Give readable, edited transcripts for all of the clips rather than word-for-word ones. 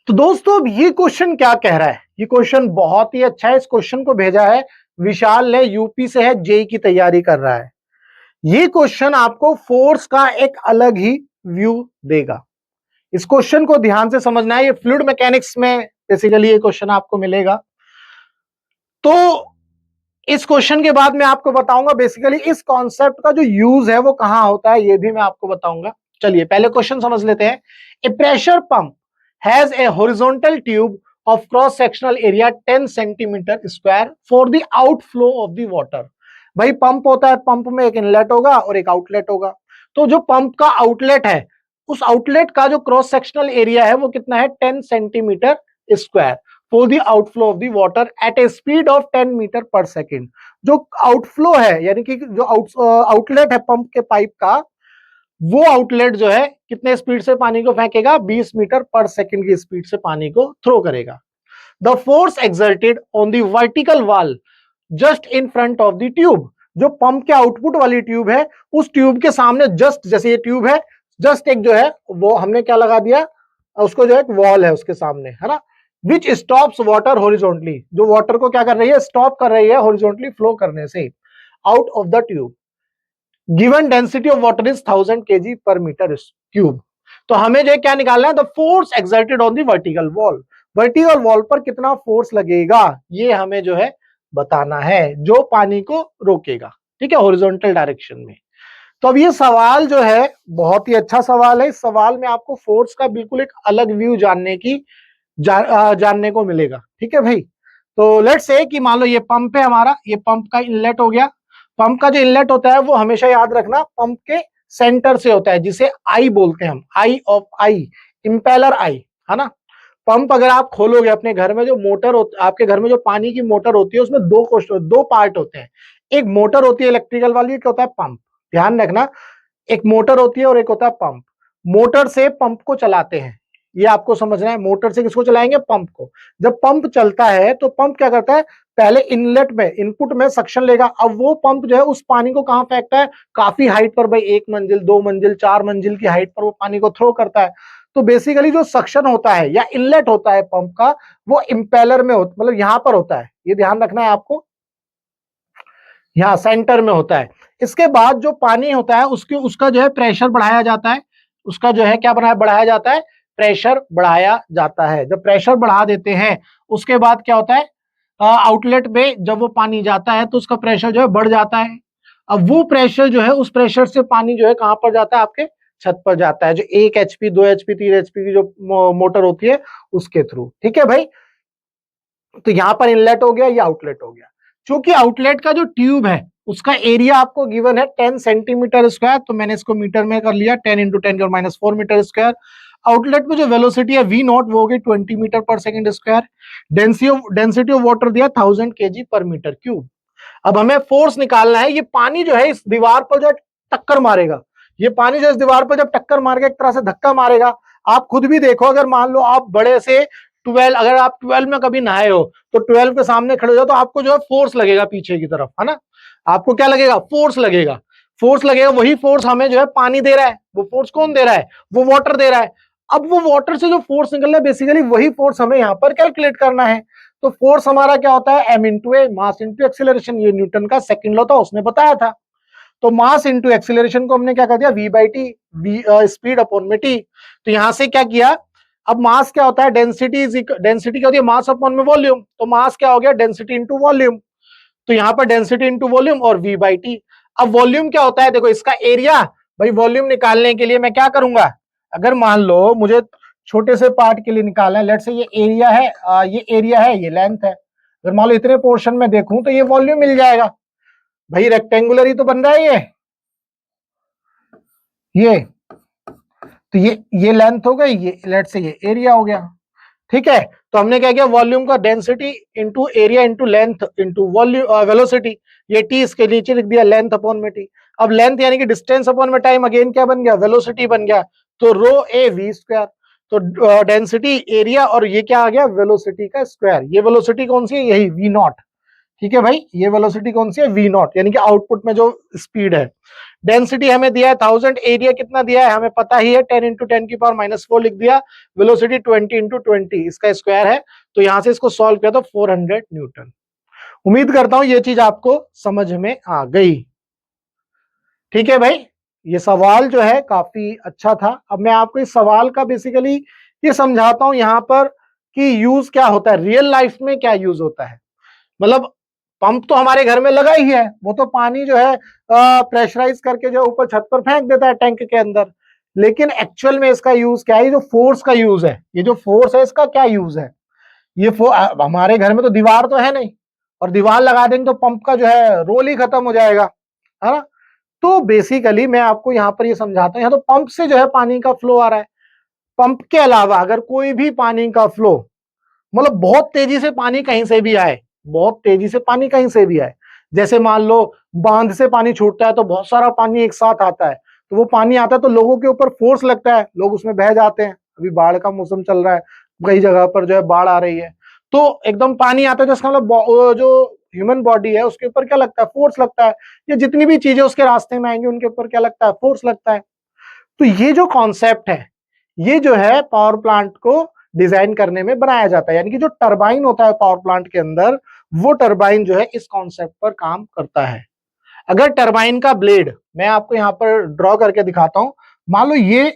तो दोस्तों अब ये क्वेश्चन क्या कह रहा है? ये क्वेश्चन बहुत ही अच्छा है। इस क्वेश्चन को भेजा है विशाल ने, यूपी से है, जेई की तैयारी कर रहा है। ये क्वेश्चन आपको फोर्स का एक अलग ही व्यू देगा। इस क्वेश्चन को ध्यान से समझना है। ये फ्लूइड मैकेनिक्स में बेसिकली ये क्वेश्चन आपको मिलेगा। तो इस क्वेश्चन के बाद मैं आपको बताऊंगा बेसिकली इस कॉन्सेप्ट का जो यूज है वो कहां होता है, ये भी मैं आपको बताऊंगा। चलिए पहले क्वेश्चन समझ लेते हैं। A pressure pump has a horizontal tube of cross sectional area 10 centimetre square for the outflow of the water. भाई पंप होता है, पंप में एक इनलेट होगा और एक आउटलेट होगा। तो जो पंप का आउटलेट है, उस आउटलेट का जो क्रॉस सेक्शनल एरिया है वो कितना है? 10 centimetre square for the outflow of the water at a speed of 10 metre per second. जो आउटफ्लो है यानी कि जो आउटलेट है पंप के पाइप का, वो आउटलेट जो है कितने स्पीड से पानी को फेंकेगा? 20 मीटर पर सेकेंड की स्पीड से पानी को थ्रो करेगा। The force exerted on the vertical wall just in front of the tube. जो पंप के आउटपुट वाली ट्यूब है, उस ट्यूब के सामने जस्ट, जैसे ये ट्यूब है, जस्ट एक जो है वो हमने क्या लगा दिया, उसको जो एक वॉल है उसके सामने, है ना, विच स्टॉप्स वाटर हॉरिजॉन्टली। जो वाटर को क्या कर रही है? स्टॉप कर रही है हॉरिजॉन्टली फ्लो करने से out of the tube. Given density of water is 1000 kg पर मीटर क्यूब। तो हमें जो क्या निकालना है? The force exerted on the vertical wall. Vertical wall पर कितना फोर्स लगेगा, ये हमें जो है बताना है, जो पानी को रोकेगा, ठीक है, हॉरिजॉन्टल डायरेक्शन में। तो अब ये सवाल जो है बहुत ही अच्छा सवाल है। इस सवाल में आपको फोर्स का बिल्कुल एक अलग व्यू जानने को मिलेगा, ठीक है भाई। तो लेट्स से कि मान लो ये पंप है हमारा, ये पंप का इनलेट हो गया। पंप का जो इनलेट होता है वो हमेशा याद रखना पंप के सेंटर से होता है, जिसे आई बोलते हैं हम, आई ऑफ आई, इंपेलर आई, है ना। पंप अगर आप खोलोगे अपने घर में, जो मोटर आपके घर में जो पानी की मोटर होती है, उसमें दो पार्ट होते हैं। एक मोटर होती है इलेक्ट्रिकल वाली, एक होता है पंप। ध्यान रखना, एक मोटर होती है और एक होता है पंप। मोटर से पंप को चलाते हैं, ये आपको समझना है। मोटर से किसको चलाएंगे? पंप को। जब पंप चलता है तो पंप क्या करता है? पहले इनलेट में, इनपुट में सक्शन लेगा। अब वो पंप जो है उस पानी को कहां फेंकता है? काफी हाइट पर भाई, 1 मंजिल, 2 मंजिल, 4 मंजिल की हाइट पर वो पानी को थ्रो करता है। तो बेसिकली जो सक्शन होता है या इनलेट होता है पंप का, वो इंपेलर में होता, मतलब यहां पर होता है। ये ध्यान रखना है आपको, यहाँ सेंटर में होता है। इसके बाद जो पानी होता है उसका जो है प्रेशर बढ़ाया जाता है। उसका जो है क्या बढ़ाया जाता है? प्रेशर बढ़ाया जाता है। जब प्रेशर बढ़ा देते हैं उसके बाद क्या होता है? आउटलेट में जब वो पानी जाता है तो उसका प्रेशर जो है बढ़ जाता है। अब वो प्रेशर जो है, उस प्रेशर से पानी जो है कहां पर जाता है? आपके छत पर जाता है, जो 1 HP, 2 HP, 3 HP की जो मोटर होती है उसके थ्रू, ठीक है भाई। तो यहां पर इनलेट हो गया, ये आउटलेट हो गया। क्योंकि आउटलेट का जो ट्यूब है उसका एरिया आपको गिवन है 10 सेंटीमीटर स्क्वायर, तो मैंने इसको मीटर में कर लिया, 10 into 10 minus 4 metre square. Outlet में जो वेलोसिटी है वी नॉट, वो हो गई 20 मीटर पर second square. Density of water दिया 1000 kg पर मीटर क्यूब। अब हमें फोर्स निकालना है। ये पानी जो है इस दीवार पर जो टक्कर मारेगा, ये पानी जो इस दीवार पर जब टक्कर मार के एक तरह से धक्का मारेगा, आप खुद भी देखो, अगर मान लो आप बड़े से 12, अगर आप 12 में कभी नहाए हो तो 12 के सामने खड़े हो जाओ तो आपको जो है फोर्स लगेगा पीछे की तरफ, है ना। आपको क्या लगेगा? फोर्स लगेगा। फोर्स लगेगा, वही फोर्स हमें जो है पानी दे रहा है। वो फोर्स कौन दे रहा है? वो वाटर दे रहा है। अब वो वाटर से जो फोर्स निकल रहा है, बेसिकली वही फोर्स हमें यहाँ पर कैलकुलेट करना है। तो फोर्स हमारा क्या होता है? एम इंटू ए, मास इंटू एक्सिलरेशन। ये न्यूटन का सेकंड लॉ था, उसने बताया था। तो मास इंटू एक्सिलरेशन को हमने क्या कर दिया? V by T, V speed upon में टी। तो यहां से क्या किया? अब मास क्या होता है? डेंसिटी क्या होती है? मास अपॉन में वॉल्यूम। तो मास क्या हो गया? Density into volume. तो यहां पर डेंसिटी इंटू वॉल्यूम और वी बाई टी। अब वॉल्यूम क्या होता है? देखो इसका एरिया। भाई वॉल्यूम निकालने के लिए मैं क्या करूंगा? अगर मान लो मुझे छोटे से पार्ट के लिए निकालना है, लेट से ये एरिया है, ये एरिया है, ये लेंथ है। अगर मान लो इतने पोर्शन में देखूं तो ये वॉल्यूम मिल जाएगा। भाई रेक्टेंगुलर ही तो बन रहा है ये। तो ये लेंथ हो गई, ये लेट से ये एरिया हो गया, ठीक है। तो हमने क्या किया? वॉल्यूम का density into area into length into volume velocity. ये टी इसके नीचे लिख दिया, लेंथ अपॉन में टी। अब लेंथ यानी कि डिस्टेंस अपॉन में टाइम, अगेन क्या बन गया? वेलोसिटी बन गया। तो रो ए वी स्क्वायर। तो डेंसिटी, एरिया और ये क्या आ गया? वेलोसिटी का स्क्वायर। ये वेलोसिटी कौन सी है? यही वी नॉट, ठीक है भाई, ये वेलोसिटी कौन सी है, वी नॉट, यानी कि आउटपुट में जो स्पीड है। डेंसिटी हमें दिया है 1000, एरिया कितना दिया है हमें पता ही है, 10 × 10⁻⁴ लिख दिया, वेलोसिटी 20 × 20 इसका स्क्वायर है, तो यहां से इसको सॉल्व किया तो 400 न्यूटन। उम्मीद करता हूं ये चीज आपको समझ में आ गई। ठीक है भाई, ये सवाल जो है काफी अच्छा था। अब मैं आपको इस सवाल का बेसिकली ये समझाता हूं यहां पर कि यूज क्या होता है, रियल लाइफ में क्या यूज होता है। मतलब पंप तो हमारे घर में लगा ही है, वो तो पानी जो है प्रेशराइज करके जो ऊपर छत पर फेंक देता है टैंक के अंदर। लेकिन एक्चुअल में इसका यूज क्या है, ये जो फोर्स का यूज है, ये जो फोर्स है इसका क्या यूज है। ये हमारे घर में तो दीवार तो है नहीं, और दीवार लगा देंगे तो पंप का जो है रोल ही खत्म हो जाएगा, है ना। तो बेसिकली मैं आपको यहाँ पर ये समझाता हूँ, यहाँ तो पंप से जो है पानी का फ्लो आ रहा है। पंप के अलावा अगर कोई भी पानी का फ्लो, मतलब बहुत तेजी से पानी कहीं से भी आए, बहुत तेजी से पानी कहीं से भी आए, जैसे मान लो बांध से पानी छूटता है तो बहुत सारा पानी एक साथ आता है, तो वो पानी आता है तो लोगों के ऊपर फोर्स लगता है, लोग उसमें बह जाते हैं। अभी बाढ़ का मौसम चल रहा है, कई जगह पर जो है बाढ़ आ रही है, तो एकदम पानी आता है तो इसका मतलब जो ह्यूमन बॉडी है उसके ऊपर क्या लगता है, फोर्स लगता है। या जितनी भी चीजें उसके रास्ते में आएंगी उनके ऊपर क्या लगता है, फोर्स लगता है। तो ये जो कॉन्सेप्ट है, ये जो है पावर प्लांट को डिजाइन करने में बनाया जाता है, यानी कि जो टरबाइन होता है पावर प्लांट के अंदर, वो टरबाइन जो है इस कॉन्सेप्ट पर काम करता है। अगर टरबाइन का ब्लेड मैं आपको यहां पर ड्रॉ करके दिखाता हूं, मान लो ये,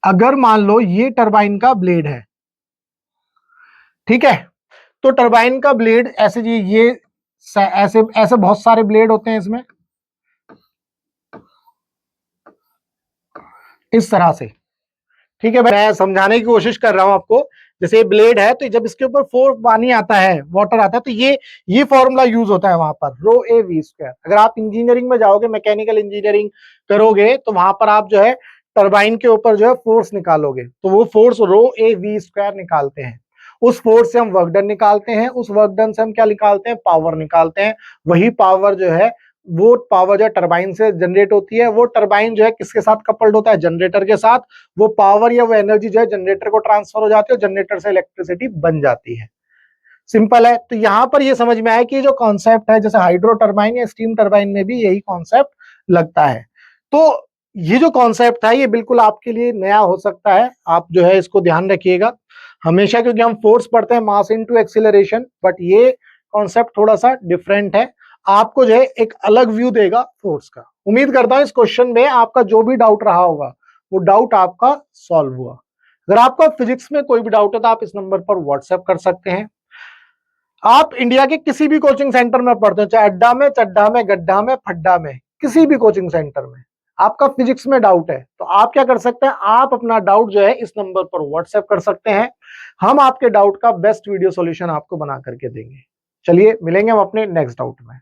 अगर मान लो ये टरबाइन का ब्लेड है, ठीक है, तो टरबाइन का ब्लेड ऐसे जी, ये ऐसे ऐसे बहुत सारे ब्लेड होते हैं इसमें, इस तरह से। ठीक है भाई, मैं समझाने की कोशिश कर रहा हूं आपको। जैसे ये ब्लेड है, तो जब इसके ऊपर फोर पानी आता है, वाटर आता है, तो ये फॉर्मूला यूज होता है वहां पर, रो ए वी स्क्वायर। अगर आप इंजीनियरिंग में जाओगे, मैकेनिकल इंजीनियरिंग करोगे, तो वहां पर आप जो है टरबाइन के ऊपर जो है फोर्स निकालोगे, तो वो force rho A V square निकालते हैं। उस फोर्स से हम वर्क डन निकालते हैं, उस वर्क डन से हम क्या निकालते हैं, पावर निकालते हैं। वही पावर जो है, वो पावर जो टरबाइन से जनरेट होती है, वो टरबाइन जो है किसके साथ कपल्ड होता है, जनरेटर के साथ। वो पावर या वो एनर्जी जो है जनरेटर को ट्रांसफर हो जाती है, और जनरेटर से इलेक्ट्रिसिटी बन जाती है। सिंपल है। तो यहां पर ये समझ में आया कि जो कॉन्सेप्ट है, जैसे हाइड्रो टरबाइन या स्टीम टरबाइन में भी यही कॉन्सेप्ट लगता है। तो ये जो कॉन्सेप्ट था, ये बिल्कुल आपके लिए नया हो सकता है, आप जो है इसको ध्यान रखिएगा हमेशा, क्योंकि हम फोर्स पढ़ते हैं मास इनटू एक्सीलरेशन, बट ये कॉन्सेप्ट थोड़ा सा डिफरेंट है, आपको जो है एक अलग व्यू देगा फोर्स का। उम्मीद करता हूं इस क्वेश्चन में आपका जो भी डाउट रहा होगा, वो डाउट आपका सॉल्व हुआ। अगर आपका फिजिक्स में कोई भी डाउट है तो आप इस नंबर पर व्हाट्सएप कर सकते हैं। आप इंडिया के किसी भी कोचिंग सेंटर में पढ़ते हो, चाहे अड्डा में, चड्डा में, गड्ढा में, फड्डा में, किसी भी कोचिंग सेंटर में आपका फिजिक्स में डाउट है, तो आप क्या कर सकते हैं, आप अपना डाउट जो है इस नंबर पर व्हाट्सएप कर सकते हैं। हम आपके डाउट का बेस्ट वीडियो सॉल्यूशन आपको बना करके देंगे। चलिए मिलेंगे हम अपने नेक्स्ट डाउट में।